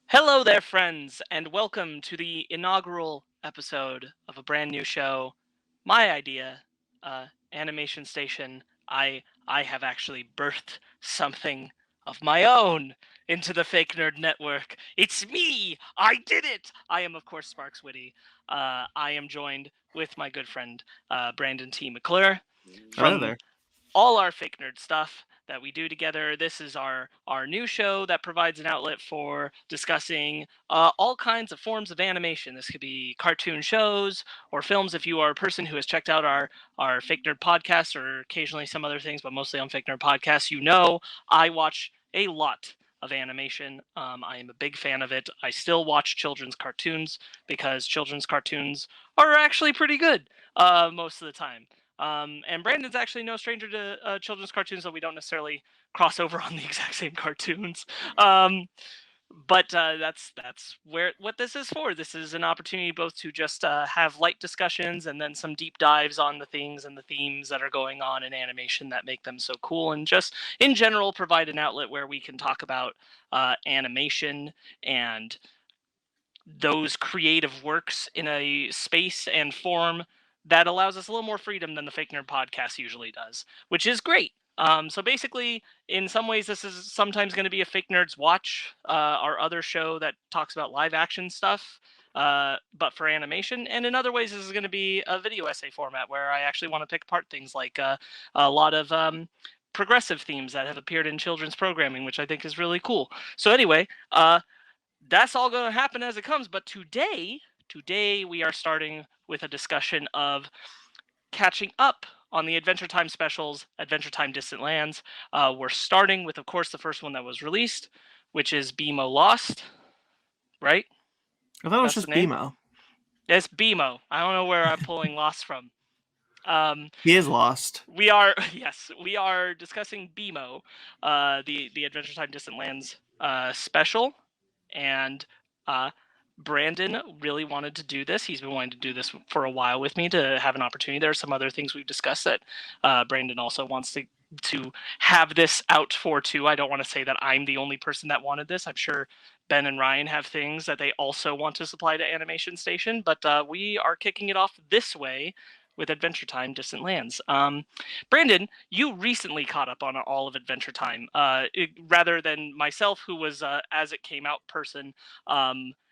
Hello there, friends, and welcome to the inaugural episode of a brand new show. My idea, Animation Station. I have actually birthed something of my own into the Fake Nerd Network. It's me! I did it! I am, of course, Sparkz Witty. I am joined with my good friend, Brandon T. McClure Hello from there. all our fake nerd stuff that we do together. This is our new show that provides an outlet for discussing all kinds of forms of animation. This could be cartoon shows or films. If you are a person who has checked out our fake nerd podcast or occasionally some other things, but mostly on fake nerd podcasts, you know I watch a lot of animation. I am a big fan of it. I still watch children's cartoons because children's cartoons are actually pretty good most of the time. And Brandon's actually no stranger to children's cartoons, though we don't necessarily cross over on the exact same cartoons. Um, but that's where what this is for. This is an opportunity both to just have light discussions and then some deep dives on the things and the themes that are going on in animation that make them so cool, and just in general provide an outlet where we can talk about animation and those creative works in a space and form that allows us a little more freedom than the Fake Nerd podcast usually does, which is great. So basically, in some ways, this is sometimes going to be a Fake Nerds Watch, our other show that talks about live action stuff, but for animation. And in other ways, this is going to be a video essay format where I actually want to pick apart things like a lot of progressive themes that have appeared in children's programming, which I think is really cool. So anyway, that's all going to happen as it comes. But today we are starting with a discussion of catching up on the Adventure Time specials, Adventure Time Distant Lands. We're starting with, of course, the first one that was released, which is BMO Lost, right? I thought it was That's the just name? BMO. It's BMO. I don't know where I'm pulling Lost from. Um, He is lost. we are, yes, we are discussing BMO, the Adventure Time Distant Lands special, and Brandon really wanted to do this. He's been wanting to do this for a while with me to have an opportunity. There are some other things we've discussed that Brandon also wants to have this out for too. I don't want to say that I'm the only person that wanted this. I'm sure Ben and Ryan have things that they also want to supply to Animation Station, but we are kicking it off this way with Adventure Time Distant Lands. Brandon, you recently caught up on all of Adventure Time, rather than myself, who was as it came out person.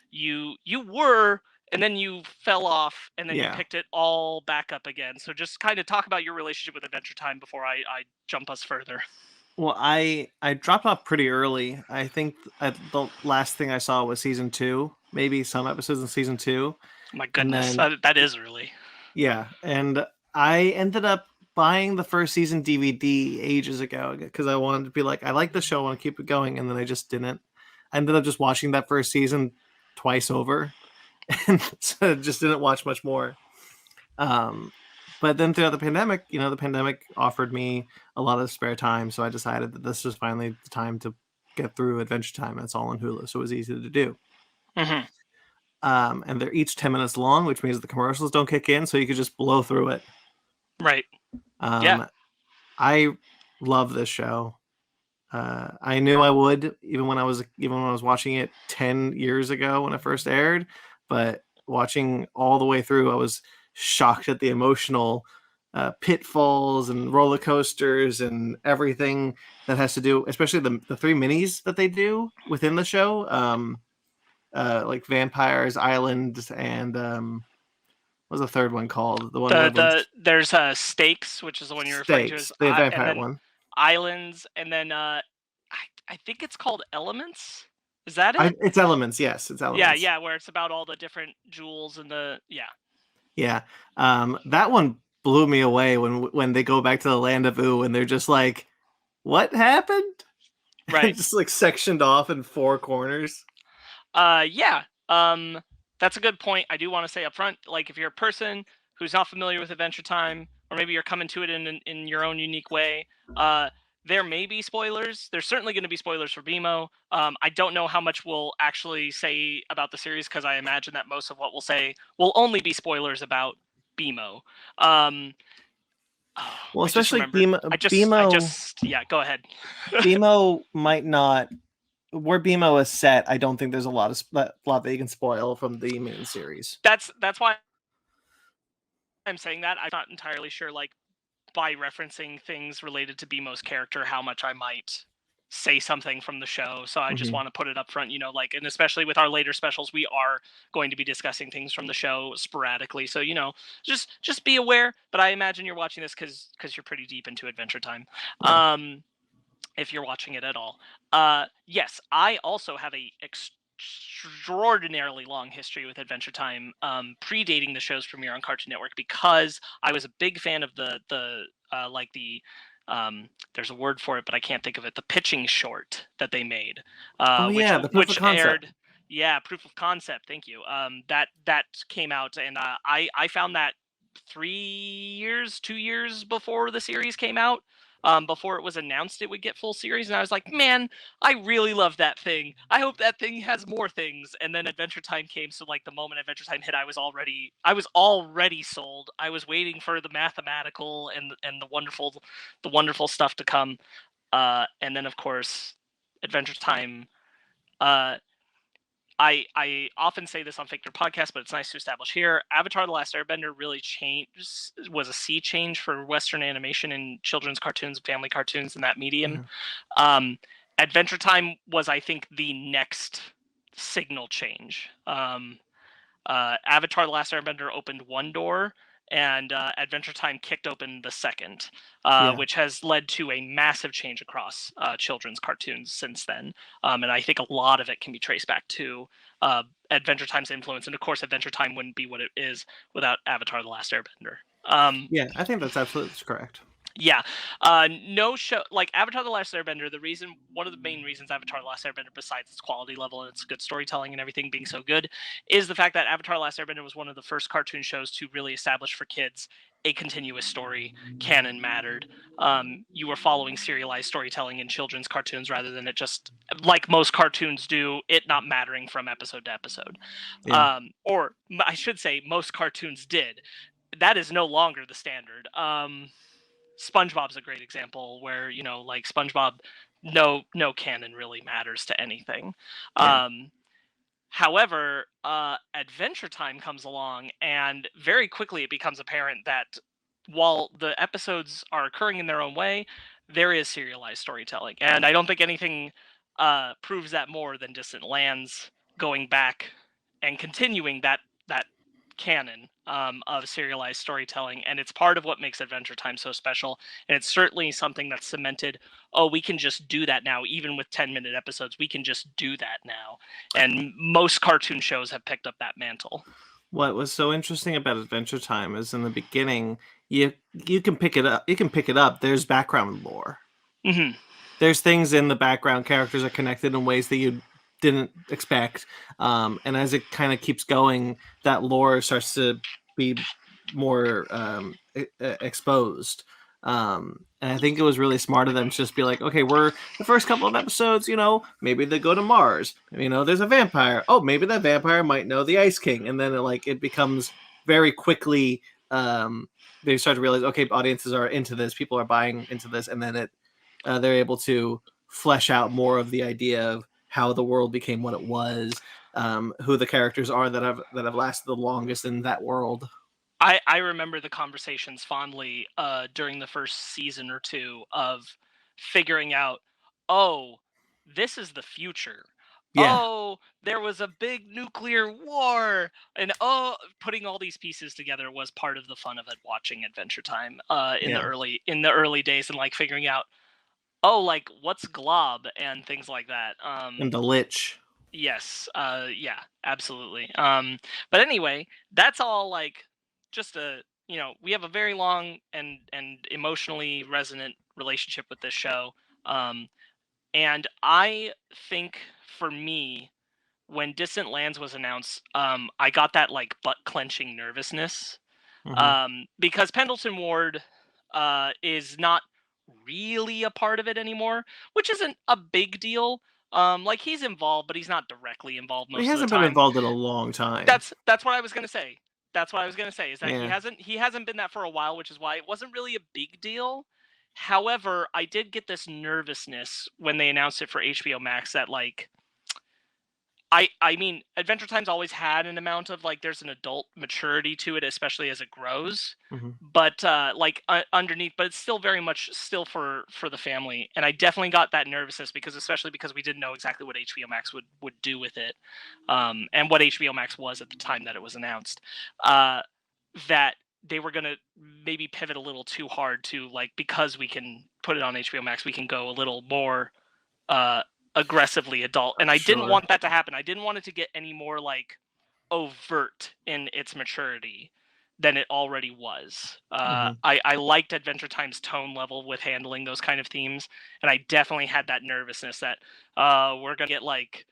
You were, and then you fell off, and then you Yeah. picked it all back up again. So just kind of talk about your relationship with Adventure Time before I jump us further. Well, I dropped off pretty early. I think the last thing I saw was season 2, maybe some episodes in season 2, My and goodness, then that is early. yeah, and I ended up buying the first season DVD ages ago because I wanted to be like, I like the show, I want to keep it going, and then I just didn't. I ended up just watching that first season twice over, and so just didn't watch much more. But then throughout the pandemic, the pandemic offered me a lot of spare time, so I decided that this was finally the time to get through Adventure Time. It's all on Hulu, so it was easy to do. Mm-hmm. And they're each 10 minutes long, which means the commercials don't kick in, so you could just blow through it. Right. Yeah. Um, I love this show. I knew I would, even when I was watching it 10 years ago when it first aired. But watching all the way through, I was shocked at the emotional pitfalls and roller coasters and everything that has to do, especially the three minis that they do within the show, like Vampires Island and what was the third one called? The one where There's Stakes, which is the one you're referring to Stakes, as, the and vampire then one. Islands, and then I think it's called Elements. Is that it? It's Elements, yes, it's Yeah, Elements. yeah, where it's about all the different jewels and the Yeah, that one blew me away when they go back to the land of Ooh and they're just like, "What happened?" right. Just like sectioned off in four corners. Yeah. That's a good point. I do want to say up front, like if you're a person who's not familiar with Adventure Time, or maybe you're coming to it in your own unique way, there may be spoilers. There's certainly going to be spoilers for BMO. I don't know how much we'll actually say about the series because I imagine that most of what we'll say will only be spoilers about BMO. Well, I just especially remembered. BMO. Yeah, go ahead. BMO might not where BMO is set, I don't think there's a lot that you can spoil from the main series. That's why I'm saying that. I'm not entirely sure, like, by referencing things related to BMO's character, how much I might say something from the show. So I just want to put it up front, like, and especially with our later specials, we are going to be discussing things from the show sporadically. So, just be aware. But I imagine you're watching this because you're pretty deep into Adventure Time. Yeah. If you're watching it at all. Yes, I also have a extraordinarily long history with Adventure Time, predating the show's premiere on Cartoon Network, because I was a big fan of the there's a word for it, but I can't think of it. The pitching short that they made, Oh yeah, the proof of concept. aired. Yeah, proof of concept. Thank you. That came out, and I found that 2 years before the series came out. Before it was announced it would get full series, and I was like, man, I really love that thing. I hope that thing has more things. And then Adventure Time came, so like the moment Adventure Time hit, I was already sold. I was waiting for the mathematical and the wonderful stuff to come. And then of course, Adventure Time. I often say this on Fake Nerd Podcast, but it's nice to establish here. Avatar: The Last Airbender really was a sea change for Western animation and children's cartoons, family cartoons in that medium. Mm-hmm. Adventure Time was, I think, the next signal change. Avatar: The Last Airbender opened one door, and Adventure Time kicked open the second, which has led to a massive change across children's cartoons since then. And I think a lot of it can be traced back to Adventure Time's influence. And of course, Adventure Time wouldn't be what it is without Avatar: The Last Airbender. Yeah, I think that's absolutely correct. Yeah, no show like Avatar: The Last Airbender. One of the main reasons Avatar: The Last Airbender, besides its quality level and its good storytelling and everything being so good, is the fact that Avatar: The Last Airbender was one of the first cartoon shows to really establish for kids a continuous story. Canon mattered. You were following serialized storytelling in children's cartoons rather than it just, like most cartoons do, it not mattering from episode to episode. Yeah. Or I should say, most cartoons did. That is no longer the standard. SpongeBob's a great example where, like SpongeBob, no canon really matters to anything. Yeah. However, Adventure Time comes along, and very quickly it becomes apparent that while the episodes are occurring in their own way, there is serialized storytelling. And I don't think anything proves that more than Distant Lands going back and continuing that canon of serialized storytelling. And it's part of what makes Adventure Time so special. And it's certainly something that's cemented, we can just do that now. Even with 10-minute episodes, we can just do that now. And most cartoon shows have picked up that mantle. What was so interesting about Adventure Time is in the beginning, you can pick it up. You can pick it up. There's background lore. Mm-hmm. There's things in the background. Characters are connected in ways that you didn't expect. And as it kind of keeps going, that lore starts to be more exposed. And I think it was really smart of them to just be like, okay, we're the first couple of episodes, maybe they go to Mars. There's a vampire. Oh, maybe that vampire might know the Ice King. And then it becomes very quickly, they start to realize, okay, audiences are into this, people are buying into this, and then they're able to flesh out more of the idea of how the world became what it was, who the characters are that have lasted the longest in that world. I remember the conversations fondly during the first season or two of figuring out, this is the future. Yeah. Oh, there was a big nuclear war, and putting all these pieces together was part of the fun of it. Watching Adventure Time in the early days, and like figuring out, like what's Glob and things like that. And the Lich. Yes. Yeah. Absolutely. But anyway, that's all like just we have a very long and emotionally resonant relationship with this show. And I think for me, when Distant Lands was announced, I got that like butt clenching nervousness, because Pendleton Ward is not really a part of it anymore, which isn't a big deal. Like he's involved, but he's not directly involved most of the time. He hasn't been involved in a long time. That's what I was gonna say. Is that he hasn't been that for a while, which is why it wasn't really a big deal. However, I did get this nervousness when they announced it for HBO Max that like I mean, Adventure Time's always had an amount of like there's an adult maturity to it, especially as it grows. Mm-hmm. But like underneath, but it's still very much still for the family. And I definitely got that nervousness because especially because we didn't know exactly what HBO Max would do with it, and what HBO Max was at the time that it was announced. That they were gonna maybe pivot a little too hard to like because we can put it on HBO Max, we can go a little more uh aggressively adult, and I didn't Sure. want that to happen. I didn't want it to get any more like overt in its maturity than it already was. Mm-hmm. I liked Adventure Time's tone level with handling those kind of themes, and I definitely had that nervousness that we're gonna get like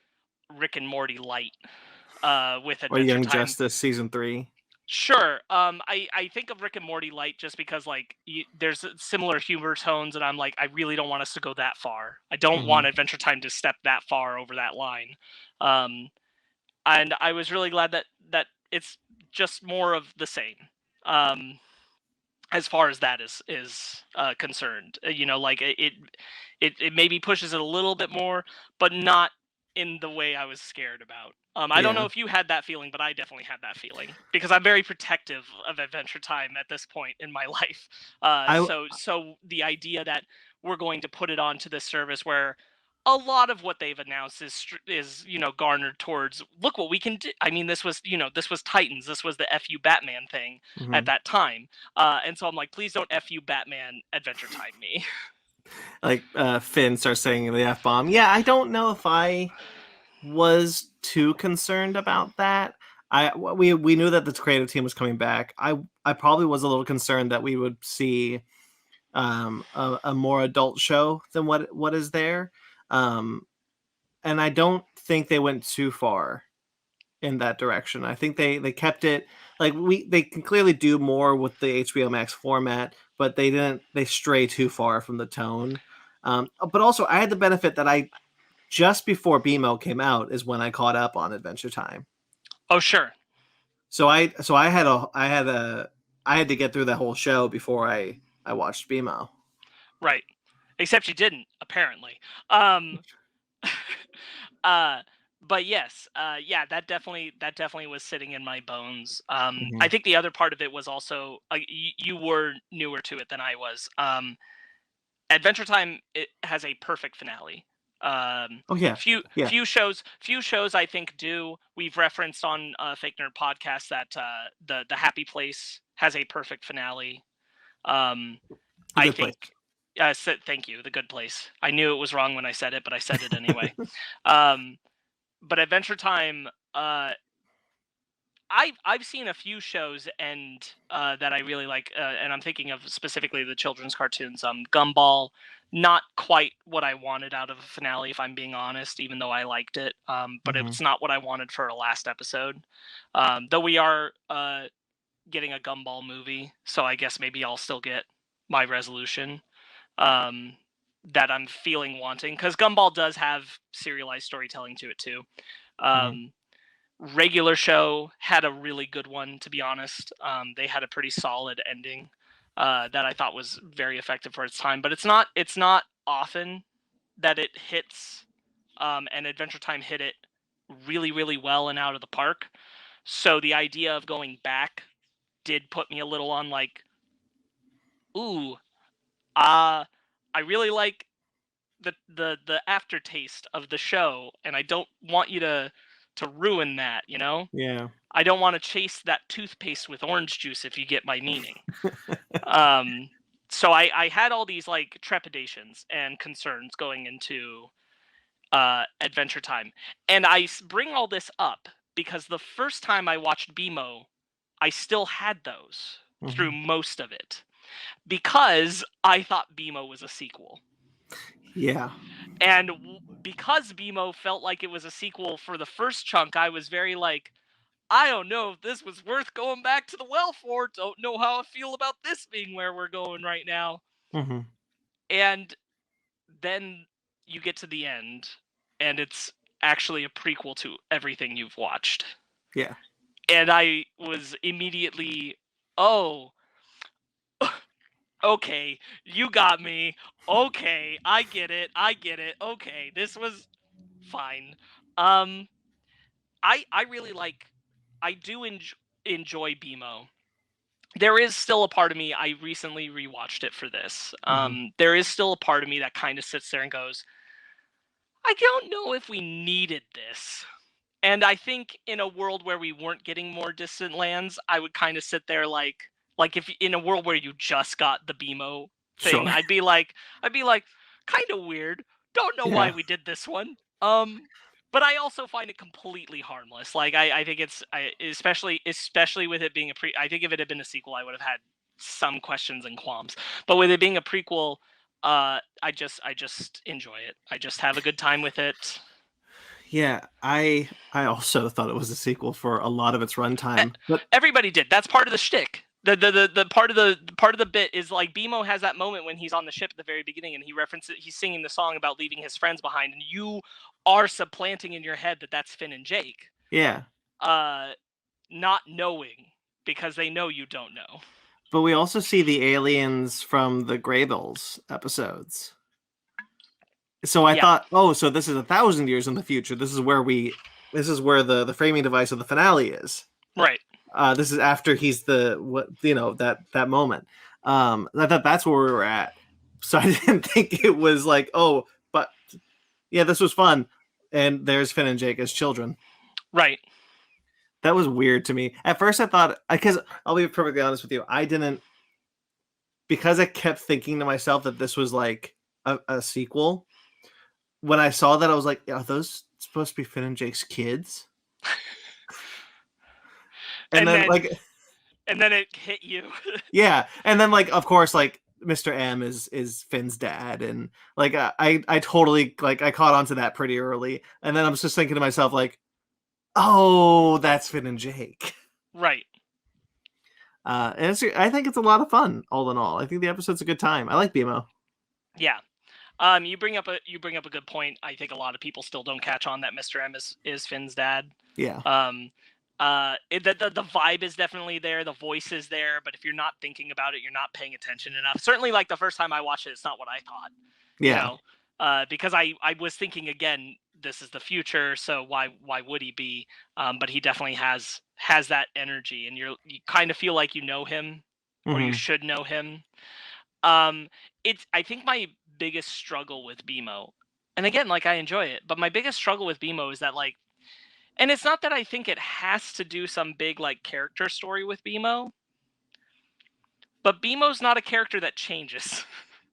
Rick and Morty light with Or Adventure Young Time. Justice season 3. Sure. I think of Rick and Morty light just because like there's similar humor tones, and I'm like I really don't want us to go that far. I don't Mm-hmm. want Adventure Time to step that far over that line. Um, and I was really glad that it's just more of the same. Um, as far as that is concerned, you know, like it maybe pushes it a little bit more, but not in the way I was scared about. I don't know Yeah. if you had that feeling, but I definitely had that feeling because I'm very protective of Adventure Time at this point in my life. I So the idea that we're going to put it onto this service where a lot of what they've announced is you know garnered towards look what we can do. I mean, this was Titans, this was the FU Batman thing at mhm. that time, and so I'm like, please don't FU Batman Adventure Time me. Like Finn starts saying the F bomb. Yeah, I don't know if I was too concerned about that. We knew that the creative team was coming back. I probably was a little concerned that we would see a more adult show than what is there. And I don't think they went too far in that direction. I think they kept it like they can clearly do more with the HBO Max format, but they stray too far from the tone. But also I had the benefit that I just before BMO came out is when I caught up on Adventure Time. Oh sure, So I had to get through that whole show before I watched BMO. right. Except you didn't apparently. Um, uh, but yes, yeah, that definitely was sitting in my bones. Mm-hmm. I think the other part of it was also you were newer to it than I was. Adventure Time it has a perfect finale. Oh yeah, yeah. Few shows I think do. We've referenced on Fake Nerd podcast that the Happy Place has a perfect finale. Um, A I good think. place. Thank you. The Good Place. I knew it was wrong when I said it, but I said it anyway. Um, but Adventure Time. I've seen a few shows and that I really like, and I'm thinking of specifically the children's cartoons. Gumball, not quite what I wanted out of a finale, if I'm being honest. Even though I liked it, but Mm-hmm. it's not what I wanted for a last episode. Though we are getting a Gumball movie, so I guess maybe I'll still get my resolution um, that I'm feeling wanting because Gumball does have serialized storytelling to it too. Mm-hmm. Um, Regular show had a really good one, to be honest. They had a pretty solid ending that I thought was very effective for its time. But it's not often that it hits, and Adventure Time hit it really really well and out of the park. So the idea of going back did put me a little on like, ooh, I really like the aftertaste of the show, and I don't want you to ruin that. You know. Yeah. I don't want to chase that toothpaste with orange juice if you get my meaning. Um, so I had all these like trepidations and concerns going into Adventure Time. And bring all this up because the first time I watched BMO, I still had those through Mm-hmm. most of it because I thought BMO was a sequel. Yeah. And because BMO felt like it was a sequel for the first chunk, I was very like, I don't know if this was worth going back to the well for. Don't know how I feel about this being where we're going right now. Mm-hmm. And then you get to the end, and it's actually a prequel to everything you've watched. Yeah. And I was immediately, oh, Okay, you got me. Okay, I get it. Okay, this was fine. Um, I really like. I do enjoy BMO. There is still a part of me. I recently rewatched it for this. There is still a part of me that kind of sits there and goes, I don't know if we needed this. And I think in a world where we weren't getting more distant lands, I would kind of sit there like if in a world where you just got the BMO thing, Sure. I'd be like kind of weird. Don't know why Yeah. we did this one. But I also find it completely harmless. Like I think especially with it being a I think if it had been a sequel, I would have had some questions and qualms. But with it being a prequel, I just enjoy it. I just have a good time with it. Yeah, I also thought it was a sequel for a lot of its runtime, but Everybody did. That's part of the shtick. The part of the bit is like BMO has that moment when he's on the ship at the very beginning and he references he's singing the song about leaving his friends behind, and you are supplanting in your head that that's Finn and Jake, yeah, uh, not knowing because they know you don't know. but we also see the aliens from the Greybills episodes. So I Yeah, thought, oh, so this is 1,000 years in the future. This is where the framing device of the finale is. right. This is after he's that moment. I thought that's where we were at. So I didn't think it was like, oh, but yeah, this was fun. And there's Finn and Jake as children. Right. That was weird to me. At first, I thought, because I'll be perfectly honest with you, I didn't, because I kept thinking to myself that this was like a sequel. When I saw that, I was like, are those supposed to be Finn and Jake's kids? And then, like, and then it hit you. yeah, and then, like, of course, like, Mr. M is Finn's dad, and like I totally, like, I caught on to that pretty early, and then I was just thinking to myself, like, oh, that's Finn and Jake. Right. And I think it's a lot of fun, all in all. I think the episode's a good time. I like BMO. Yeah. You bring up a good point. I think a lot of people still don't catch on that Mr. M is Finn's dad. Yeah. The vibe is definitely there, the voice is there, but if you're not thinking about it, you're not paying attention enough. Certainly, like the first time I watched it, it's not what I thought. Yeah. You know, because I was thinking again, this is the future, so why would he be? But he definitely has that energy, and you kind of feel like you know him, or you should know him. It's I think my biggest struggle with BMO, and again, like I enjoy it, but my biggest struggle with BMO is that like, and it's not that I think it has to do some big like character story with BMO, but BMO's not a character that changes.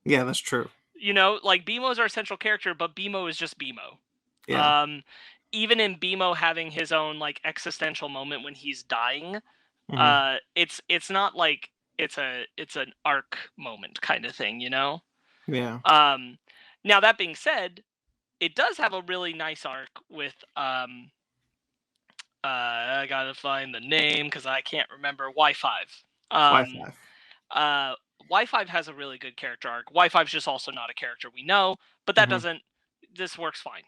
Yeah, that's true. You know, like BMO's our central character, but BMO is just BMO. Yeah. Even in BMO having his own like existential moment when he's dying, it's not like it's an arc moment kind of thing, you know? Yeah. Now that being said, it does have a really nice arc with I gotta find the name because I can't remember Y5. Y5. Y5 has a really good character arc. Y5's just also not a character we know, but that doesn't. This works fine.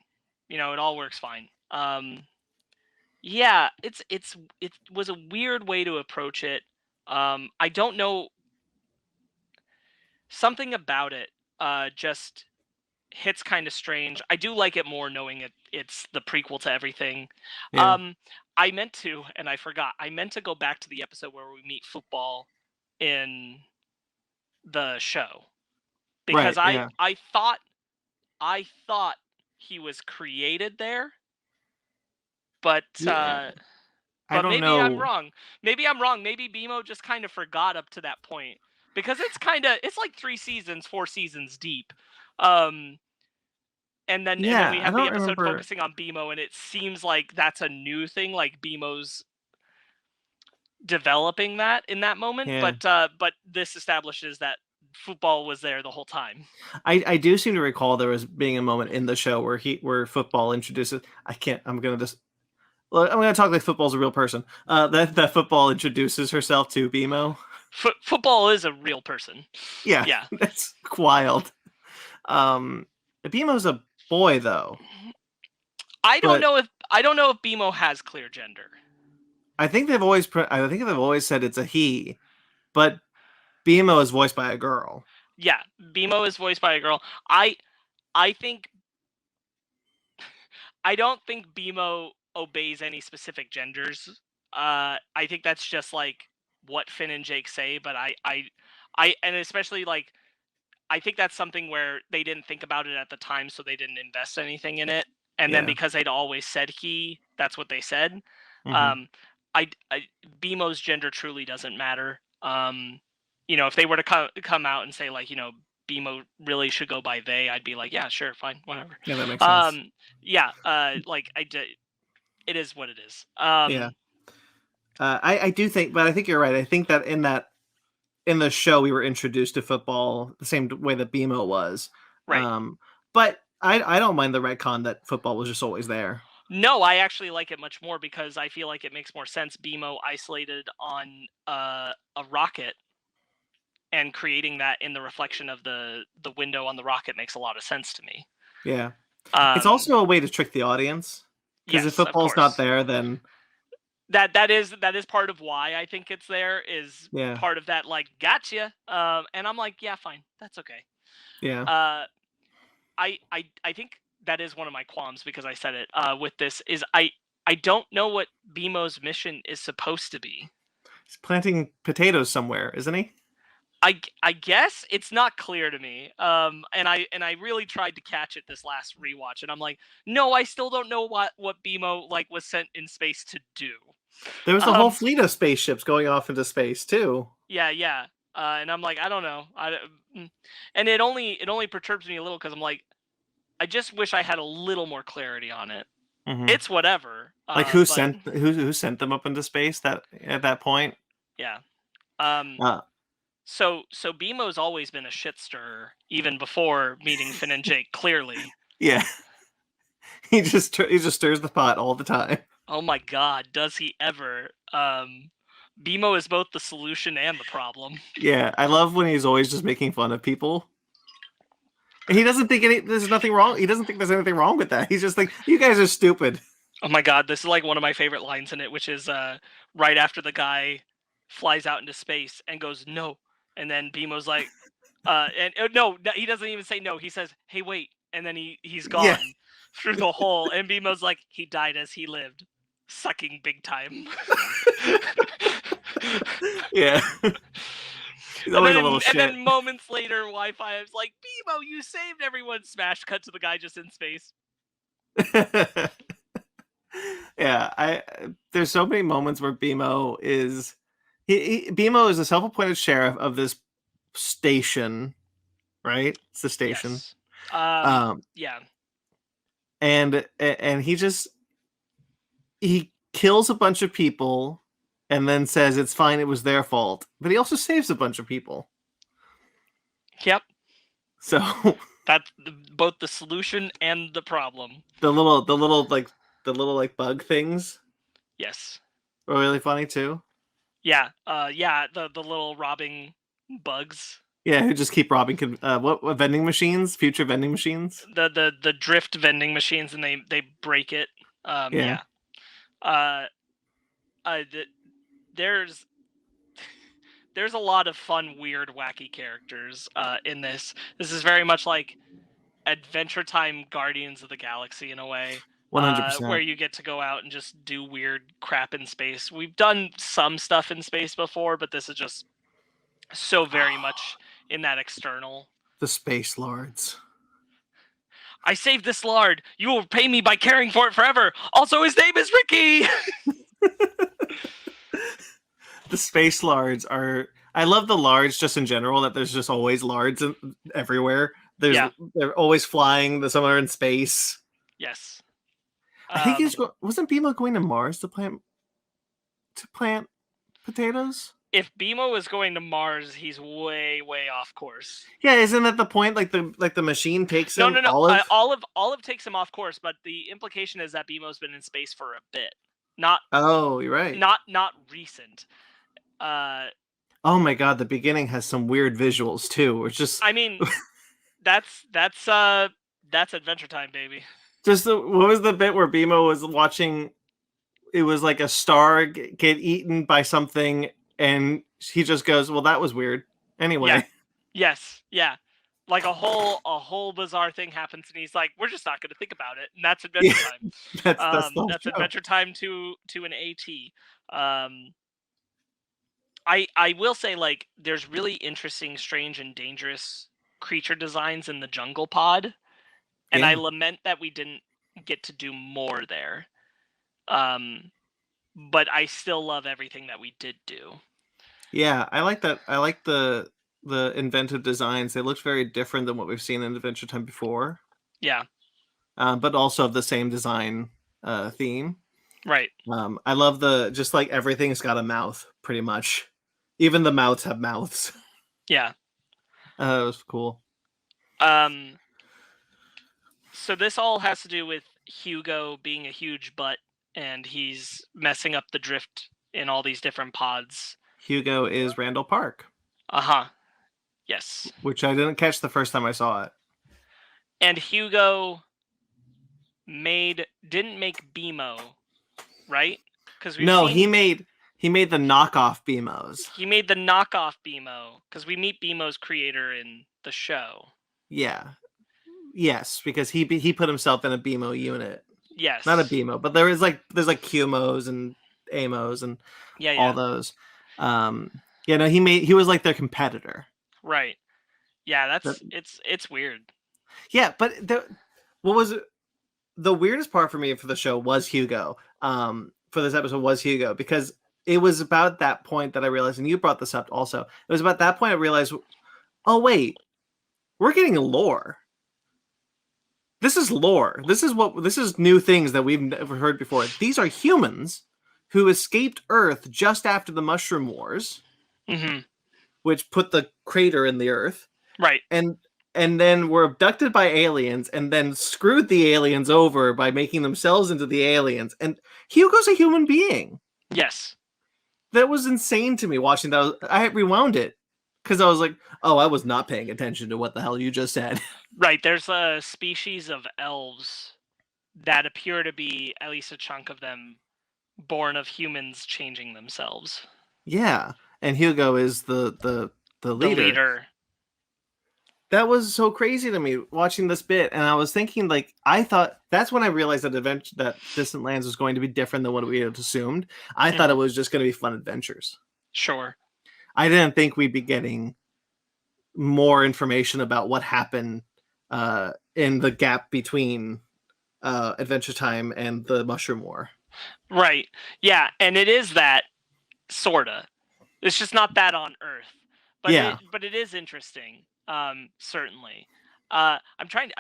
You know, it all works fine. Yeah, it was a weird way to approach it. I don't know, something about it. Just hits kind of strange. I do like it more knowing it's the prequel to everything. Yeah. I meant to, and I forgot. I meant to go back to the episode where we meet football in the show because Right. Yeah. I thought he was created there, but Yeah. I but don't maybe I'm know. wrong. Maybe BMO just kind of forgot up to that point because it's like 3 seasons, 4 seasons deep. And then Yeah, we I have the don't episode remember. focusing on BMO, and it seems like that's a new thing, like BMO's developing that in that moment. Yeah. But this establishes that football was there the whole time. I do seem to recall there was being a moment in the show where football introduces. I'm gonna talk like football's a real person. That football introduces herself to BMO. Football is a real person. Yeah, Yeah. that's wild. BMO's a boy though. I don't know if BMO has clear gender. I think they've always said it's a he, but BMO is voiced by a girl. Yeah, BMO is voiced by a girl. I think I don't think BMO obeys any specific genders. I think that's just like what Finn and Jake say, but and especially like I think that's something where they didn't think about it at the time, so they didn't invest anything in it. And then because they'd always said he, that's what they said. Mm-hmm. I BMO's gender truly doesn't matter. If they were to come out and say like, BMO really should go by they, I'd be like, yeah, sure, fine, whatever. Yeah, that makes sense. Yeah, like it is what it is. Yeah. I do think, but I think you're right. I think that in the show we were introduced to football the same way that BMO was. Right. But I don't mind the retcon that football was just always there. No, I actually like it much more because I feel like it makes more sense. BMO isolated on a rocket and creating that in the reflection of the window on the rocket makes a lot of sense to me. Yeah. It's also a way to trick the audience. Because if football's not there, then that is part of why I think it's there, is yeah. part of that, like, gotcha. And I'm like, yeah, fine, that's okay. Yeah. I think that is one of my qualms, because I said it with this, is I don't know what BMO's mission is supposed to be. He's planting potatoes somewhere, isn't he? I guess it's not clear to me. And I really tried to catch it this last rewatch, and I'm like, no, I still don't know what BMO like was sent in space to do. There was a whole fleet of spaceships going off into space too. Yeah. And I'm like, I don't know. And it only perturbs me a little, because I'm like, I just wish I had a little more clarity on it. Mm-hmm. It's whatever. Like who sent them up into space at that point? Yeah. So BMO's always been a shit stirrer, even before meeting Finn and Jake, clearly. Yeah. He just stirs the pot all the time. Oh my god, does he ever? BMO is both the solution and the problem. Yeah, I love when he's always just making fun of people. And he doesn't think there's nothing wrong. He doesn't think there's anything wrong with that. He's just like, you guys are stupid. Oh my god, this is like one of my favorite lines in it, which is right after the guy flies out into space and goes, no. And then BMO's like, no, he doesn't even say no. He says, hey, wait. And then he's gone through the hole. And BMO's like, he died as he lived, sucking big time. Yeah. He's always a little shit. And then moments later, Wi-Fi is like, BMO, you saved everyone. Smash cut to the guy just in space. Yeah, there's so many moments where BMO is... BMO is a self-appointed sheriff of this station, right? It's the station. Yes. Yeah. And he kills a bunch of people and then says it's fine, it was their fault. But he also saves a bunch of people. Yep. So that's both the solution and the problem. The little bug things. Yes. Were really funny too. Yeah, the little robbing bugs. Yeah, who just keep robbing what vending machines? Future vending machines? The drift vending machines, and they break it. Yeah. There's a lot of fun, weird, wacky characters in this. This is very much like Adventure Time Guardians of the Galaxy in a way. 100%. Where you get to go out and just do weird crap in space. We've done some stuff in space before, but this is just so very much in that external. The Space Lords. I saved this lord. You will pay me by caring for it forever. Also, his name is Ricky. The Space Lords are... I love the Lards just in general, that there's just always Lards everywhere. They're always flying. Some are in space. Yes. I think wasn't BMO going to Mars to plant potatoes? If BMO was going to Mars, he's way off course. Yeah, isn't that the point? Like the machine takes him. No. Olive takes him off course, but the implication is that BMO's been in space for a bit. Not. Oh, you're right. Not recent. Oh my god, the beginning has some weird visuals too. It's just. I mean, that's Adventure Time, baby. Just what was the bit where BMO was watching? It was like a star get eaten by something, and he just goes, "Well, that was weird." Anyway. Yes. Yeah. Like a whole bizarre thing happens, and he's like, "We're just not going to think about it," and that's Yeah, Adventure Time. that's the whole That's show. Adventure Time to an AT. I will say, like, there's really interesting, strange, and dangerous creature designs in the jungle pod, and I Yeah. lament that we didn't get to do more there. Um, but I still love everything that we did do. Yeah, I like that. I like the inventive designs. They looked very different than what we've seen in Adventure Time before, Yeah, but also of the same design theme. right. I love the just like everything's got a mouth, pretty much. Even the mouths have mouths. Yeah. It was cool. So this all has to do with Hugo being a huge butt, and he's messing up the drift in all these different pods. Hugo is Randall Park, Uh-huh. Yes. which I didn't catch the first time I saw it. And Hugo didn't make BMO, right? Because He made the knockoff BMOs. he made the knockoff BMO, because we meet BMO's creator in the show. Yeah. Yes, because he put himself in a BMO unit. Yes. Not a BMO, but there's like QMOs and AMOs and all those. He was like their competitor. Right. Yeah, it's weird. Yeah, but what was the weirdest part for me for the show was Hugo. For this episode was Hugo, because it was about that point that I realized, and you brought this up also. It was about that point I realized, oh wait, we're getting lore. This is lore. This is new things that we've never heard before. These are humans who escaped Earth just after the Mushroom Wars, which put the crater in the Earth. Right. And then were abducted by aliens and then screwed the aliens over by making themselves into the aliens. And Hugo's a human being. Yes. That was insane to me watching that. I rewound it because I was like, oh, I was not paying attention to what the hell you just said. Right. There's a species of elves that appear to be, at least a chunk of them, born of humans changing themselves. Yeah. And Hugo is the leader. The leader. That was so crazy to me watching this bit, and I was thinking, like, I thought that's when I realized that Distant Lands was going to be different than what we had assumed. I thought it was just going to be fun adventures. Sure. I didn't think we'd be getting more information about what happened in the gap between Adventure Time and the Mushroom War. Right. Yeah, and it is that, sorta. It's just not that on Earth. But yeah. But it is interesting. Certainly. I've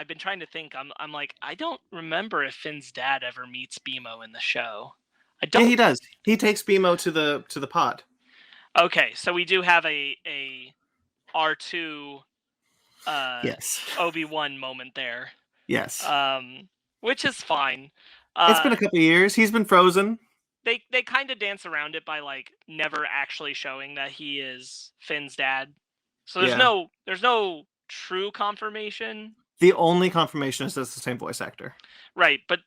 been trying to think. I'm like, I don't remember if Finn's dad ever meets BMO in the show. I don't. Yeah, he does. He takes BMO to the pod. Okay, so we do have a R2 yes. Obi-Wan moment there. Yes. Which is fine. It's been a couple of years. He's been frozen. They kind of dance around it by like never actually showing that he is Finn's dad. So there's no true confirmation. The only confirmation is it's the same voice actor. Right, but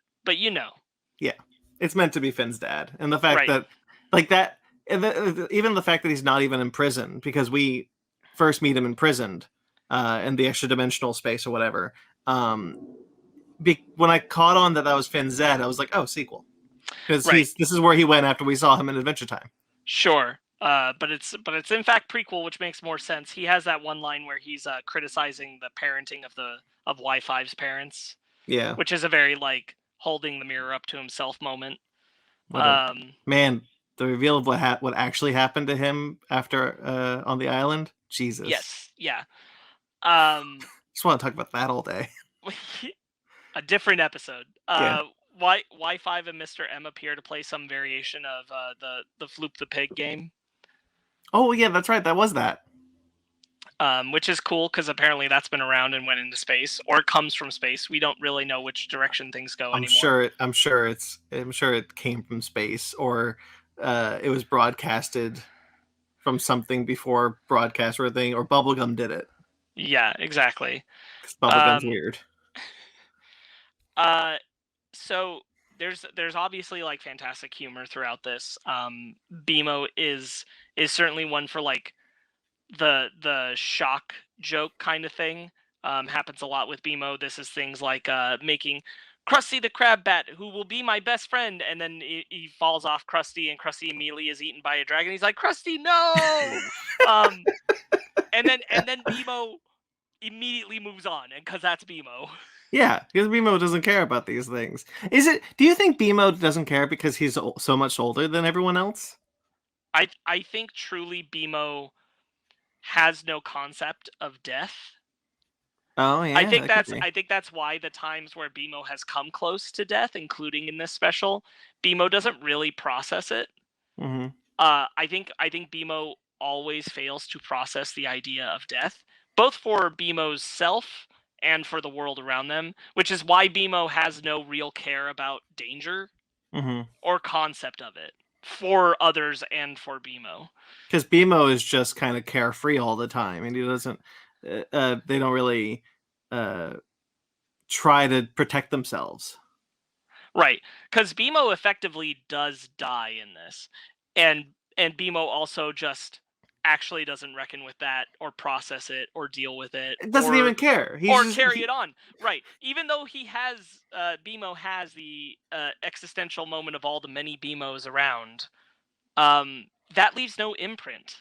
Yeah, it's meant to be Finn's dad, and the fact that like that, even the fact that he's not even in prison, because we first meet him imprisoned in the extra dimensional space or whatever. When I caught on that was Finn's dad, I was like, oh, sequel. Because this is where he went after we saw him in Adventure Time. Sure, but it's in fact prequel, which makes more sense. He has that one line where he's criticizing the parenting of Y5's parents. Yeah, which is a very like holding the mirror up to himself moment. Man, the reveal of what actually happened to him after on the island. Jesus. Yes. Yeah. Just want to talk about that all day. A different episode. Yeah. Y5 and Mr. M appear to play some variation of the Floop the Pig game. Oh yeah, that's right. That was that. Which is cool because apparently that's been around and went into space, or comes from space. We don't really know which direction things go anymore. I'm sure it came from space, or it was broadcasted from something before broadcast or thing, or Bubblegum did it. Yeah, exactly. Bubblegum's weird. So there's obviously like fantastic humor throughout this. BMO is certainly one for like the shock joke kind of thing happens a lot with BMO. This is things like making Krusty the Crab Bat, who will be my best friend, and then he falls off Krusty, and Krusty immediately is eaten by a dragon. He's like, Krusty, no! And then BMO immediately moves on, and because that's BMO. Yeah, because BMO doesn't care about these things. Do you think BMO doesn't care because he's so much older than everyone else? I think truly BMO has no concept of death. Oh yeah, I think that could be. that's why the times where BMO has come close to death, including in this special, BMO doesn't really process it. Mm-hmm. I think BMO always fails to process the idea of death, both for BMO's self and for the world around them, which is why BMO has no real care about danger or concept of it for others and for BMO. Because BMO is just kind of carefree all the time, and he doesn't. They don't really try to protect themselves. Right, because BMO effectively does die in this, and BMO also just actually doesn't reckon with that or process it or deal with it It doesn't even care. or carry it on. Right, even though he has BMO has the existential moment of all the many BMOs around, that leaves no imprint.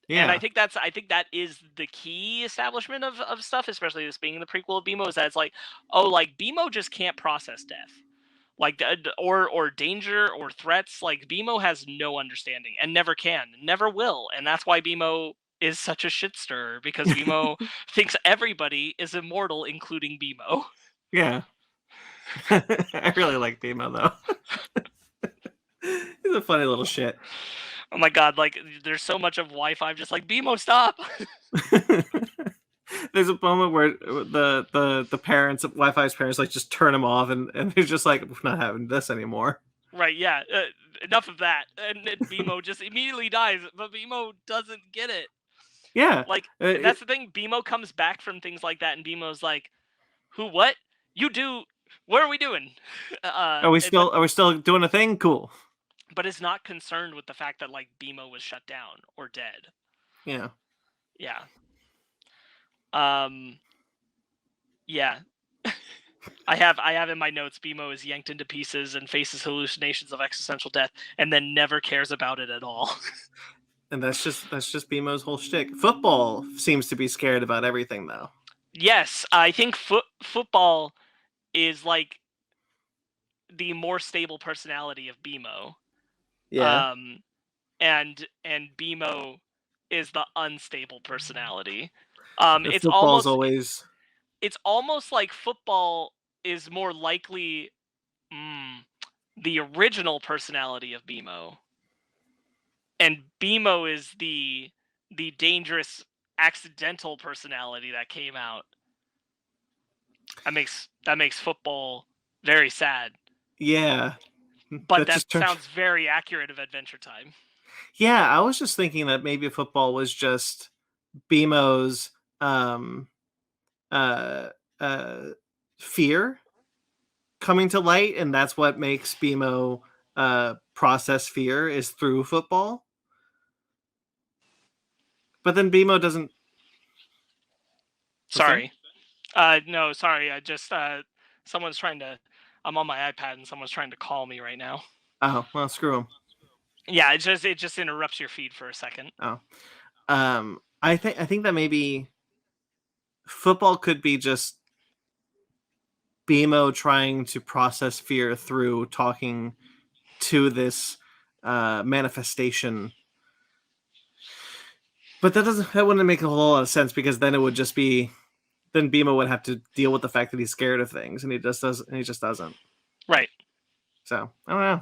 And I Yeah. think that is the key establishment of stuff, especially this being the prequel of BMO, is that it's like, oh, like BMO just can't process death, like or danger or threats. Like BMO has no understanding and never can, never will, and that's why BMO is such a shit stirrer, because BMO thinks everybody is immortal, including BMO. Yeah. I really like BMO though. He's a funny little shit. Oh my god, like there's so much of Wi-Fi. I'm just like, BMO, stop. There's a moment where the parents, Wi-Fi's parents, like just turn him off, and they're just like, we're not having this anymore. Right, yeah. Enough of that. And then BMO just immediately dies, but BMO doesn't get it. Yeah. Like, and that's the thing. BMO comes back from things like that, and BMO's like, "Who? What? You do? What are we doing?" Are we still doing a thing? Cool. But is not concerned with the fact that like BMO was shut down or dead. Yeah. Yeah. Yeah. I have in my notes, BMO is yanked into pieces and faces hallucinations of existential death, and then never cares about it at all. And that's just BMO's whole shtick. Football seems to be scared about everything though. Yes, I think football is like the more stable personality of BMO. Yeah. And BMO is the unstable personality. The football's always it's almost like football is more likely the original personality of BMO, and BMO is the dangerous accidental personality that came out. That makes football very sad. Yeah. But that sounds very accurate of Adventure Time. Yeah, I was just thinking that maybe football was just BMO's uh, fear coming to light, and that's what makes BMO process fear is through football. But then BMO doesn't. Sorry. No, sorry. I just someone's trying to. I'm on my iPad and someone's trying to call me right now. Oh well, screw them. Yeah, it just interrupts your feed for a second. Oh, I think that maybe football could be just BMO trying to process fear through talking to this manifestation. But that wouldn't make a whole lot of sense, because then it would just be, then BMO would have to deal with the fact that he's scared of things, and he just doesn't. Right. So I don't know.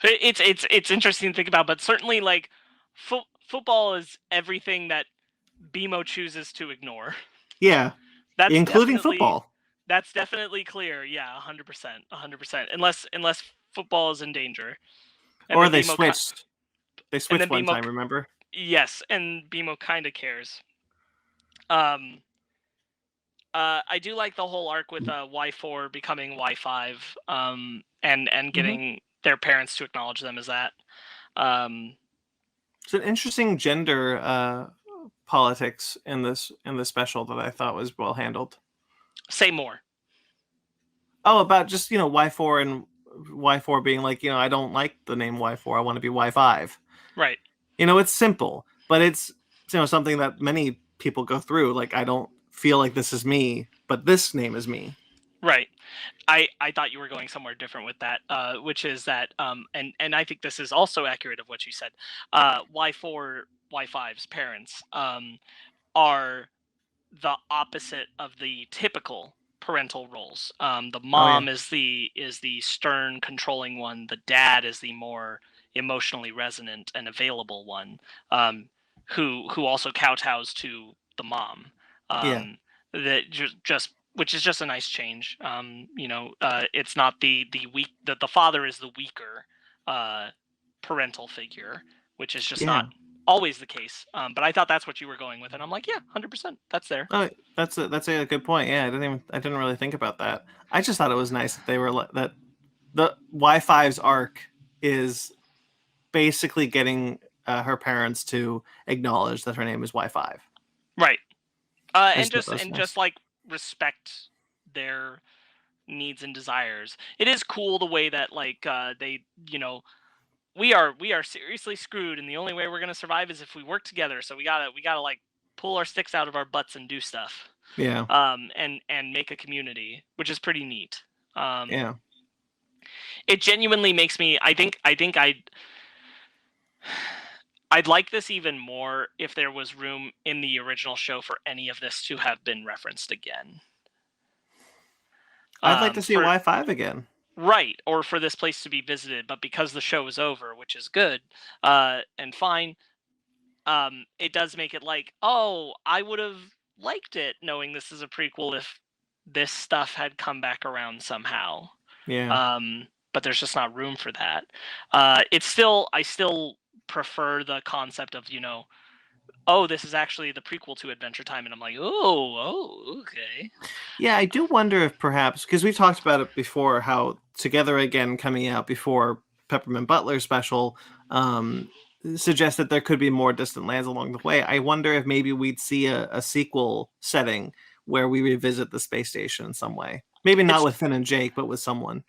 It's interesting to think about, but certainly like football is everything that BMO chooses to ignore. Yeah, that's including football. That's definitely clear. Yeah, 100%, 100%. Unless football is in danger, and or they BMO switched. They switched one BMO, time. Remember? Yes, and BMO kind of cares. I do like the whole arc with Y4 becoming Y5, and getting their parents to acknowledge them as that. It's an interesting gender politics in this special that I thought was well handled. Say more. Oh, about just Y4 and Y4 being like, I don't like the name Y4. I want to be Y5. Right. It's simple, but it's something that many people go through. Like, I don't feel like this is me, but this name is me. Right. I thought you were going somewhere different with that, which is that, and I think this is also accurate of what you said. Y4, Y5's parents are the opposite of the typical parental roles. The mom is the stern, controlling one. The dad is the more emotionally resonant and available one, who also kowtows to the mom. That just which is just a nice change. It's not the weak. The father is the weaker parental figure, which is just not always the case. But I thought that's what you were going with, and I'm like, yeah, 100%, that's there. Oh, that's a good point. Yeah, I didn't really think about that. I just thought it was nice that they were that the Y5's arc is basically getting her parents to acknowledge that her name is Y5. Right. And just like respect their needs and desires. It is cool the way that like they we are seriously screwed, and the only way we're gonna survive is if we work together. So we gotta like pull our sticks out of our butts and do stuff. Yeah. And make a community, which is pretty neat. Yeah. It genuinely makes me. I think I'd like this even more if there was room in the original show for any of this to have been referenced again. I'd like to see Y5 again. Right, or for this place to be visited, but because the show is over, which is good and fine, it does make it like, oh, I would have liked it knowing this is a prequel if this stuff had come back around somehow. Yeah. But there's just not room for that. I still prefer the concept of, oh, this is actually the prequel to Adventure Time, and I'm like, oh, okay. Yeah, I do wonder if perhaps, because we've talked about it before, how Together Again coming out before Peppermint Butler special suggests that there could be more Distant Lands along the way. I wonder if maybe we'd see a sequel setting where we revisit the space station in some way. Maybe not with Finn and Jake, but with someone.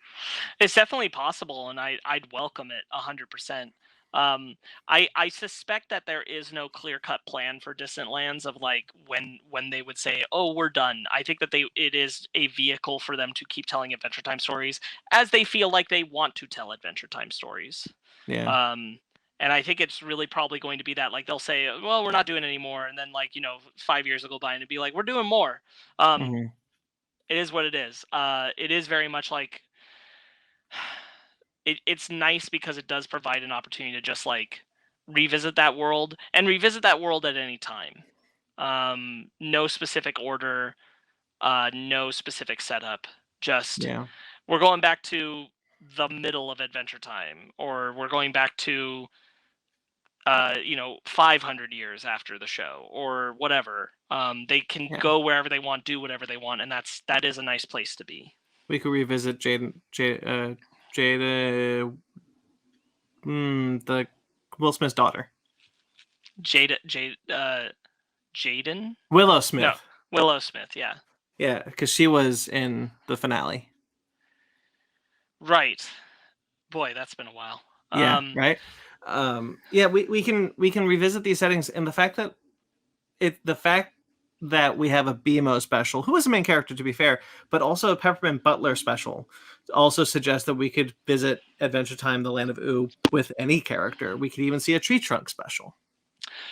It's definitely possible, and I'd welcome it 100%. I suspect that there is no clear-cut plan for Distant Lands of like when they would say, oh, we're done. I think that it is a vehicle for them to keep telling Adventure Time stories as they feel like they want to tell Adventure Time stories. Yeah. And I think it's really probably going to be that, like, they'll say, well, we're not doing it anymore, and then 5 years will go by and it'll be like, we're doing more. It is what it is. It is very much like it's nice because it does provide an opportunity to just like revisit that world at any time. No specific order, no specific setup. Just we're going back to the middle of Adventure Time, or we're going back to 500 years after the show, or whatever. They can go wherever they want, do whatever they want, and that is a nice place to be. We could revisit Jada, the Will Smith's daughter. Jaden? Willow Smith. No, Willow Smith, yeah. Yeah, because she was in the finale. Right. Boy, that's been a while. Yeah, right? Yeah, we can revisit these settings, and the fact that we have a BMO special, who is the main character to be fair, but also a Peppermint Butler special, also suggests that we could visit Adventure Time, the Land of Ooh, with any character. We could even see a Tree Trunk special.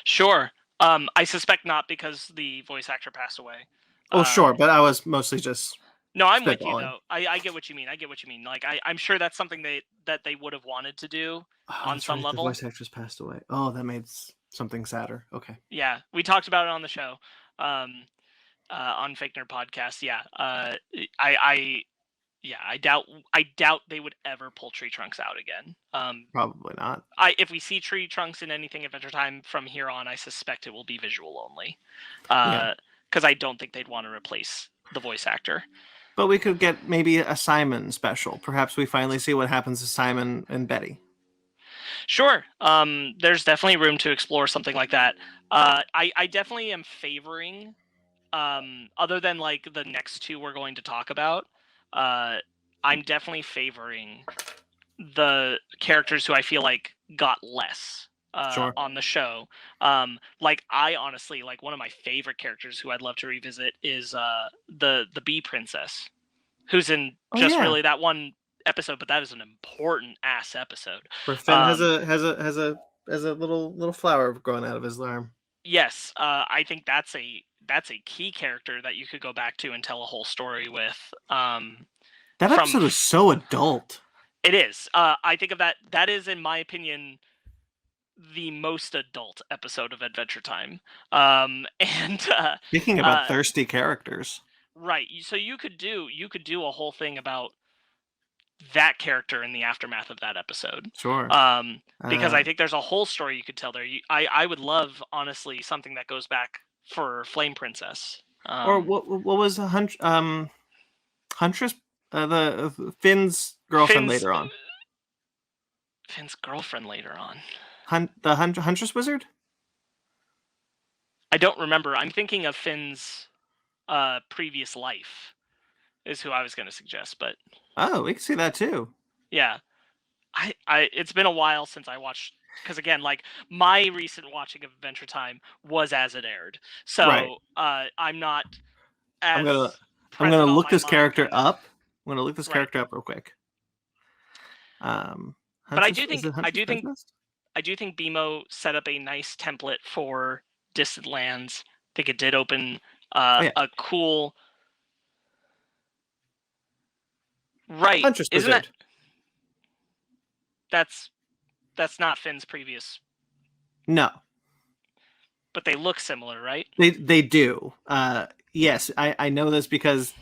Sure. I suspect not, because the voice actor passed away. Oh, sure, but I was mostly just... No, I'm with you, though. I get what you mean. Like, I'm sure that's something that they would have wanted to do on some level. The voice actress passed away. Oh, that made something sadder. Okay. Yeah, we talked about it on the show, on Fake Nerd Podcast. Yeah, I doubt they would ever pull Tree Trunks out again. Probably not. If we see Tree Trunks in anything Adventure Time from here on, I suspect it will be visual only, because I don't think they'd want to replace the voice actor. But we could get maybe a Simon special. Perhaps we finally see what happens to Simon and Betty. Sure. There's definitely room to explore something like that. I definitely am favoring, other than like the next two we're going to talk about, uh, I'm definitely favoring the characters who I feel like got less Sure. on the show. Like I honestly like one of my favorite characters who I'd love to revisit is the bee princess, who's in Oh just yeah, really that one episode, but that is an important ass episode. where Finn has Um, a little flower growing out of his arm. yes, I think that's a key character that you could go back to and tell a whole story with. That From episode is so adult. It is. I think of that. That is, in my opinion, the most adult episode of Adventure Time. And Speaking about uh, thirsty characters. right. So you could do a whole thing about that character in the aftermath of that episode. Sure. Because I think there's a whole story you could tell there. I would love, honestly, something that goes back for Flame Princess. Or what was Huntress, the Finn's girlfriend Finn's later on? Finn's girlfriend later on. The Huntress wizard? I don't remember. I'm thinking of Finn's previous life is who I was going to suggest, but Oh, we can see that too. yeah, it's been a while since I watched, because again, like my recent watching of Adventure Time was as it aired, so Right. I'm not as I'm gonna present on look my this mind, character kind of. up. I'm gonna look this Right. character up real quick. But I Huntress, do is think it Huntress Princess? BMO set up a nice template for Distant Lands. I think it did open Oh, yeah. a cool. Right. Huntress Isn't wizard. that's not Finn's previous, No, but they look similar, right? they do. Yes, I know this because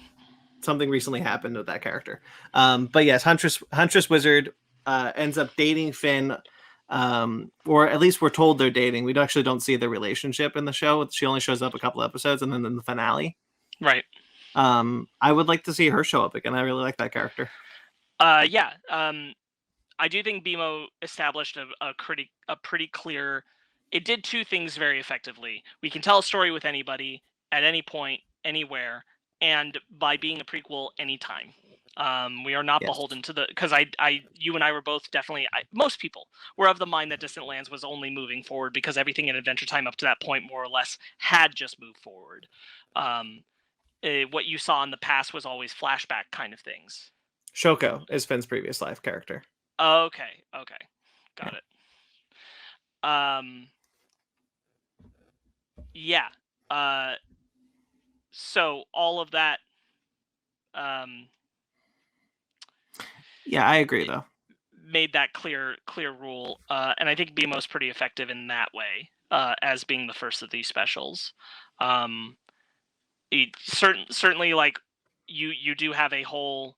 something recently happened with that character. But yes, Huntress wizard ends up dating Finn, or at least we're told they're dating. We actually don't see their relationship in the show. She only shows up a couple episodes, and then in the finale. Right. I would like to see her show up again. I really like that character. Yeah. I do think BMO established a pretty clear. It did two things very effectively. We can tell a story with anybody at any point, anywhere, and by being a prequel anytime. We are not Yes. beholden to because you and I were both definitely, most people were of the mind that Distant Lands was only moving forward because everything in Adventure Time up to that point more or less had just moved forward. What you saw in the past was always flashback kind of things. Shoko is Finn's previous life character. Okay, got Yeah. it. Yeah. So all of that. Yeah, I agree though. Made that clear rule, and I think BMO's pretty effective in that way, as being the first of these specials. Certainly, like you do have a whole.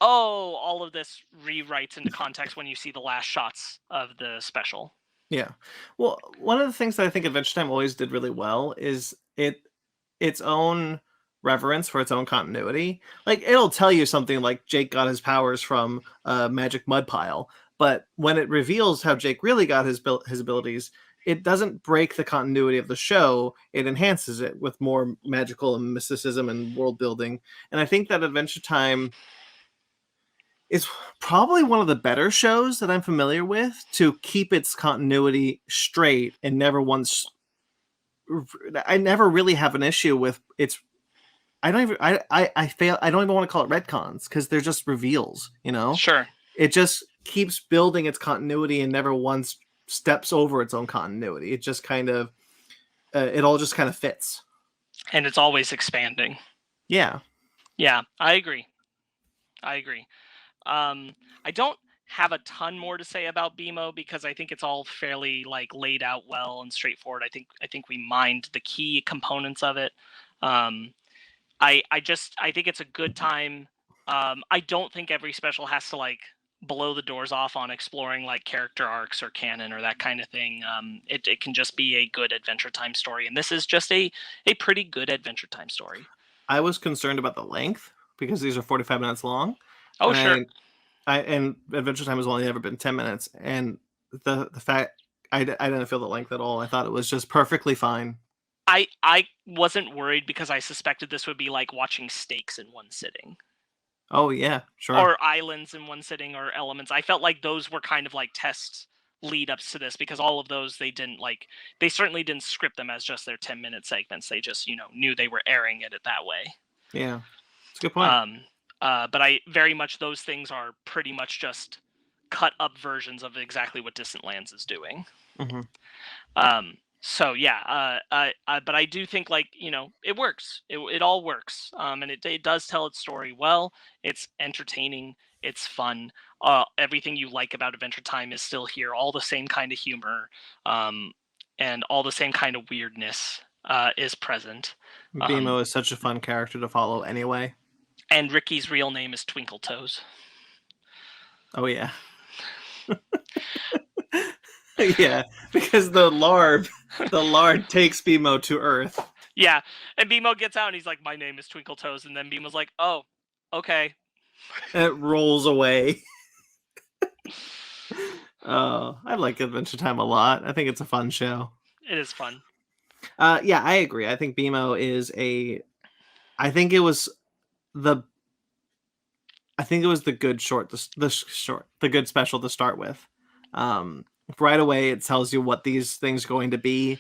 Oh, all of this rewrites into context when you see the last shots of the special. Yeah. Well, one of the things that I think Adventure Time always did really well is its own reverence for its own continuity. Like it'll tell you something like Jake got his powers from a magic mud pile, but when it reveals how Jake really got his abilities, it doesn't break the continuity of the show. It enhances it with more magical and mysticism and world building. And I think that Adventure Time is probably one of the better shows that I'm familiar with to keep its continuity straight and never once. I never really have an issue with its. I don't even. I fail. I don't even want to call it retcons because they're just reveals. You know. Sure. It just keeps building its continuity and never once steps over its own continuity. It just kind of. It all just kind of fits. And it's always expanding. Yeah. Yeah, I agree. I don't have a ton more to say about BMO because I think it's all fairly like laid out well and straightforward. I think we mined the key components of it. I think it's a good time. I don't think every special has to like blow the doors off on exploring like character arcs or canon or that kind of thing. It can just be a good Adventure Time story, and this is just a pretty good Adventure Time story. I was concerned about the length because these are 45 minutes long. Oh, sure. And Adventure Time has only ever been 10 minutes, and the fact I didn't feel the length at all. I thought it was just perfectly fine. I wasn't worried because I suspected this would be like watching steaks in one sitting. Oh yeah, sure. Or islands in one sitting, or elements. I felt like those were kind of like test lead ups to this, because all of those they certainly didn't script them as just their 10-minute segments. They just, knew they were airing it that way. Yeah, it's a good point. But I very much, those things are pretty much just cut up versions of exactly what Distant Lands is doing. So yeah, but I do think, like, it works. It all works, and it does tell its story well. It's entertaining. It's fun. Everything you like about Adventure Time is still here. All the same kind of humor, and all the same kind of weirdness is present. BMO is such a fun character to follow anyway. And Ricky's real name is Twinkle Toes. Oh yeah. Yeah, because the lard takes BMO to Earth. Yeah, and BMO gets out and he's like, "My name is Twinkle Toes," and then BMO's like, "Oh, okay." And it rolls away. Oh, I like Adventure Time a lot. I think it's a fun show. It is fun. Yeah, I agree. I think BMO is I think it was the good short, the good special to start with. Right away, it tells you what these things are going to be.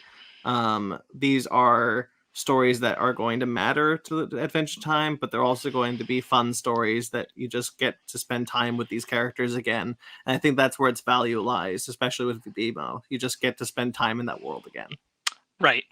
These are stories that are going to matter to Adventure Time, but they're also going to be fun stories that you just get to spend time with these characters again. And I think that's where its value lies, especially with BMO. You just get to spend time in that world again. Right.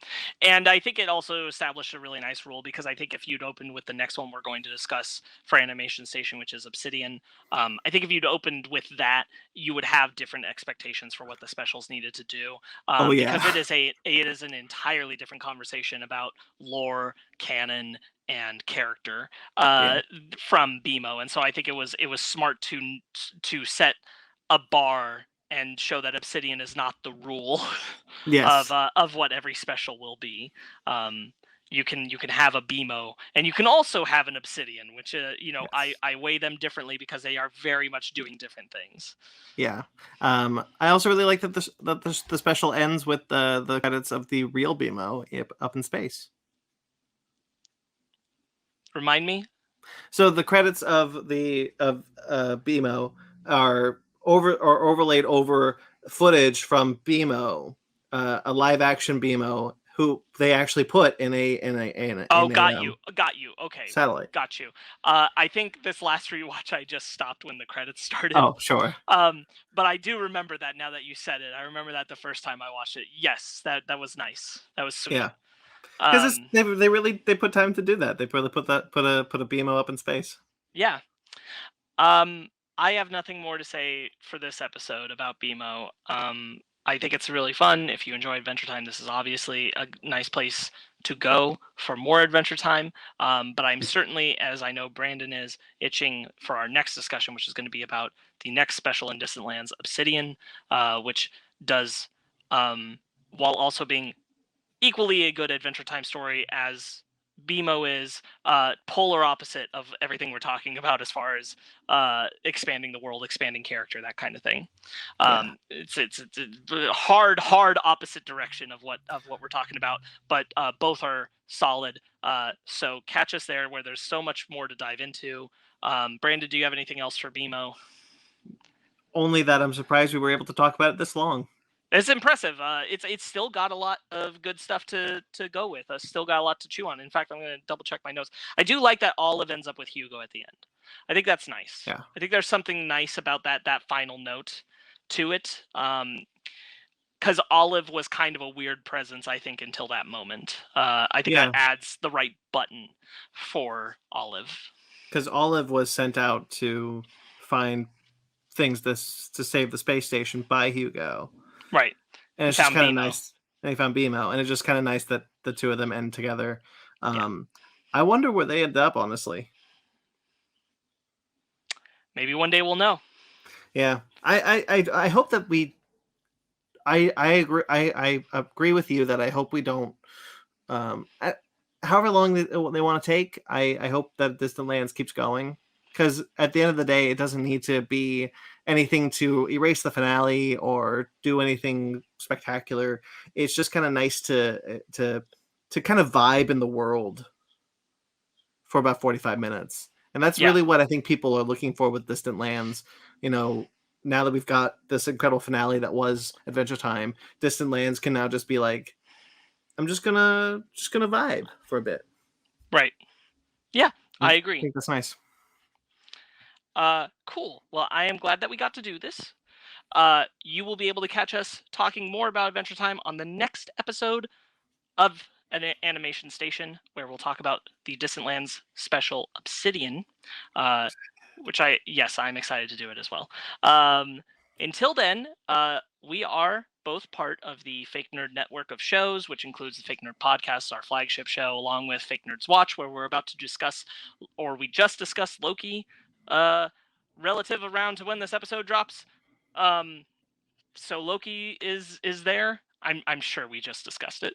And I think it also established a really nice rule, because I think if you'd opened with the next one we're going to discuss for Animation Station, which is Obsidian, I think if you'd opened with that, you would have different expectations for what the specials needed to do. Because it is an entirely different conversation about lore, canon, and character from BMO. And so I think it was smart to set a bar and show that Obsidian is not the rule of what every special will be. You can have a BMO, and you can also have an Obsidian, which I weigh them differently because they are very much doing different things. Yeah. I also really like that the special ends with the credits of the real BMO up in space. Remind me. So the credits of BMO are overlaid over footage from BMO, a live action BMO, who they actually put in a got you. Okay, satellite. Got you. I think this last rewatch I just stopped when the credits started. Oh, sure. But I do remember that now that you said it. I remember that the first time I watched it. Yes, that was nice. That was sweet. Yeah. Because they put time to do that. They put a BMO up in space. Yeah. I have nothing more to say for this episode about BMO. I think it's really fun. If you enjoy Adventure Time, this is obviously a nice place to go for more Adventure Time. But I'm certainly, as I know Brandon is, itching for our next discussion, which is going to be about the next special in Distant Lands, Obsidian, which does, while also being equally a good Adventure Time story as BMO is, polar opposite of everything we're talking about as far as expanding the world, expanding character, that kind of thing. It's a hard opposite direction of what we're talking about, but both are solid. So catch us there, where there's so much more to dive into. Brandon, do you have anything else for BMO? Only that I'm surprised we were able to talk about it this long. It's impressive. It's still got a lot of good stuff to go with. Still got a lot to chew on. In fact, I'm going to double check my notes. I do like that Olive ends up with Hugo at the end. I think that's nice. Yeah. I think there's something nice about that final note to it. Because Olive was kind of a weird presence, I think, until that moment. I think that adds the right button for Olive. Because Olive was sent out to find things to save the space station by Hugo. Right. And it's just kind of nice. And he found BMO. And it's just kind of nice that the two of them end together. I wonder where they end up, honestly. Maybe one day we'll know. Yeah. I hope that I agree. I agree with you that I hope we don't. However long they want to take, I hope that Distant Lands keeps going. because at the end of the day, it doesn't need to be anything to erase the finale or do anything spectacular. It's just kind of nice to kind of vibe in the world for about 45 minutes. And that's Yeah. really what I think people are looking for with Distant Lands. You know, now that we've got this incredible finale that was Adventure Time, Distant Lands can now just be like, I'm just gonna vibe for a bit. Right. Yeah, I I agree. think that's nice. Cool. Well, I am glad that we got to do this. You will be able to catch us talking more about Adventure Time on the next episode of an animation station, where we'll talk about the Distant Lands special Obsidian, which I'm excited to do it as well. Until then, we are both part of the Fake Nerd network of shows, which includes the Fake Nerd Podcast, our flagship show, along with Fake Nerds Watch, where we're about to discuss, or we just discussed Loki, relative around to when this episode drops. So Loki is there. I'm sure we just discussed it.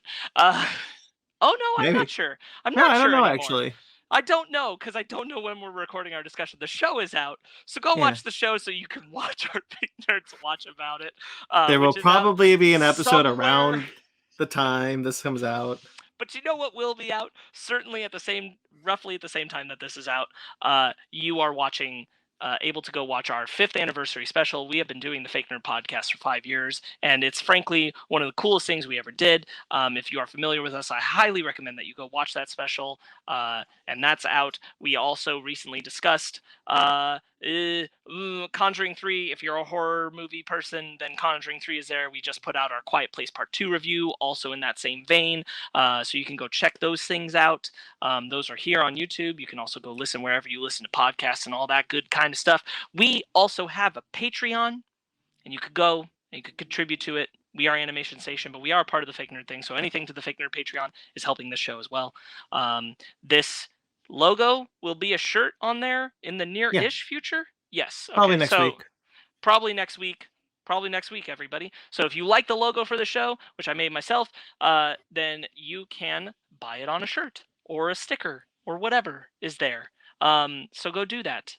Oh no, I'm not Maybe. sure. I'm Yeah, not I don't sure know anymore. actually. I don't know, because I don't know when we're recording our discussion. The show is out, so go Yeah. watch the show so you can watch our Big Nerds watch about it. There will Which is out probably be an episode somewhere. around the time this comes out. But you know what will be out? Certainly roughly at the same time that this is out, you are able to go watch our 5th anniversary special. We have been doing the Fake Nerd Podcast for 5 years, and it's frankly one of the coolest things we ever did. If you are familiar with us, I highly recommend that you go watch that special, and that's out. We also recently discussed Conjuring 3. If you're a horror movie person, then Conjuring 3 is there. We just put out our Quiet Place Part 2 review, also in that same vein, so you can go check those things out. Those are here on YouTube. You can also go listen wherever you listen to podcasts and all that good kind of stuff. We also have a Patreon, and you could go and you could contribute to it. We are Animation Station, but we are part of the Fake Nerd thing, so anything to the Fake Nerd Patreon is helping this show as well. This logo will be a shirt on there in the near-ish future. Yes. Okay. Probably next week. Probably next week. Probably next week, everybody. So if you like the logo for the show, which I made myself, then you can buy it on a shirt or a sticker or whatever is there. So go do that.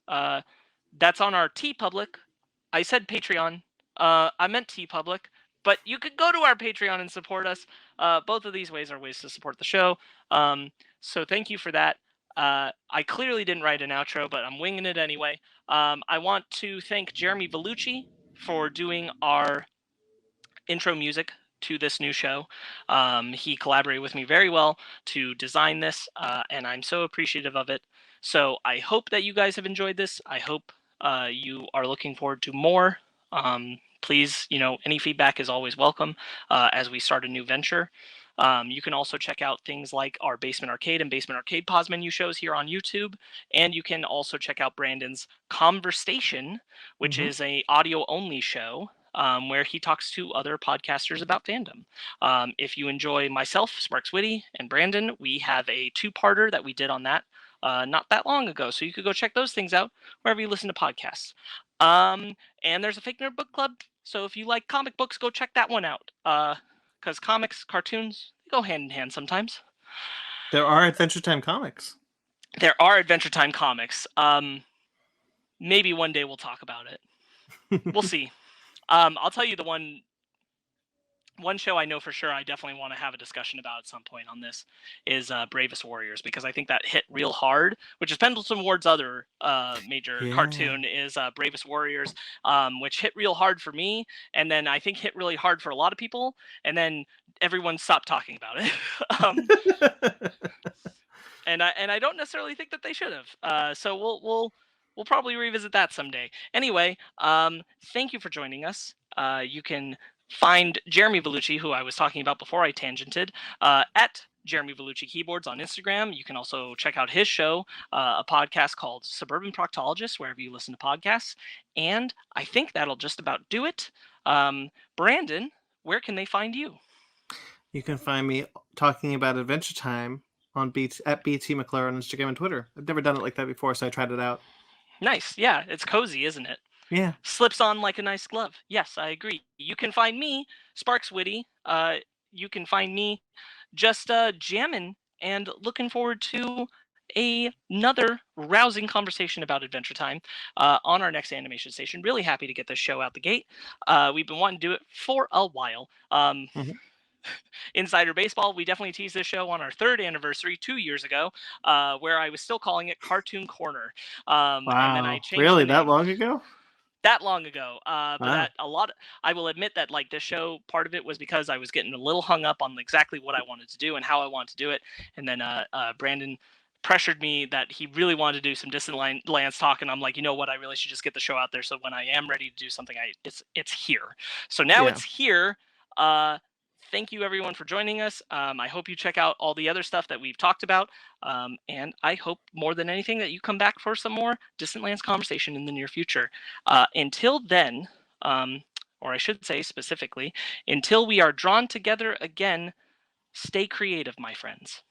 That's on our TeePublic. I said Patreon. I meant TeePublic. But you could go to our Patreon and support us. Both of these ways are ways to support the show. So thank you for that. I clearly didn't write an outro, but I'm winging it anyway. I want to thank Jeremy Vellucci for doing our intro music to this new show. He collaborated with me very well to design this, and I'm so appreciative of it. So I hope that you guys have enjoyed this. I hope you are looking forward to more. Please, any feedback is always welcome as we start a new venture. You can also check out things like our Basement Arcade and Basement Arcade Pause menu shows here on YouTube. And you can also check out Brandon's Conver-Station, which is a audio-only show where he talks to other podcasters about fandom. If you enjoy myself, Sparkz Witty, and Brandon, we have a 2-parter that we did on that not that long ago. So you could go check those things out wherever you listen to podcasts. And there's a Fake Nerd Book Club. So if you like comic books, go check that one out. Because comics, cartoons, they go hand in hand sometimes. There are Adventure Time comics. There are Adventure Time comics. Maybe one day we'll talk about it. We'll see. I'll tell you the one show I know for sure I definitely want to have a discussion about at some point on this is Bravest Warriors, because I think that hit real hard, which is Pendleton Ward's other major cartoon is Bravest Warriors, which hit real hard for me, and then I think hit really hard for a lot of people, and then everyone stopped talking about it. And I don't necessarily think that they should have. So we'll probably revisit that someday. Anyway, thank you for joining us. You can find Jeremy Vellucci, who I was talking about before I tangented, at Jeremy Vellucci Keyboards on Instagram. You can also check out his show, a podcast called Suburban Proctologist, wherever you listen to podcasts. And I think that'll just about do it. Brandon, where can they find you? You can find me talking about Adventure Time on at BT McClure on Instagram and Twitter. I've never done it like that before, so I tried it out. Nice. Yeah, it's cozy, isn't it? Yeah. Slips on like a nice glove. Yes, I agree. You can find me, Sparkz Witty. You can find me just jamming and looking forward to another rousing conversation about Adventure Time on our next animation station. Really happy to get this show out the gate. We've been wanting to do it for a while. Mhm. Insider Baseball, we definitely teased this show on our 3rd anniversary 2 years ago, where I was still calling it Cartoon Corner. And then I Wow, changed the really that name. long ago? That long ago, but Wow. that a lot. I will admit that like this show, part of it was because I was getting a little hung up on exactly what I wanted to do and how I wanted to do it, and then Brandon pressured me that he really wanted to do some distant lands talk, and I'm like, you know what, I really should just get the show out there so when I am ready to do something, it's here. So now Yeah. it's here. Uh, Thank you everyone for joining us. I hope you check out all the other stuff that we've talked about, and I hope more than anything that you come back for some more distant lands conversation in the near future. Until then, or I should say specifically, until we are drawn together again, stay creative, my friends.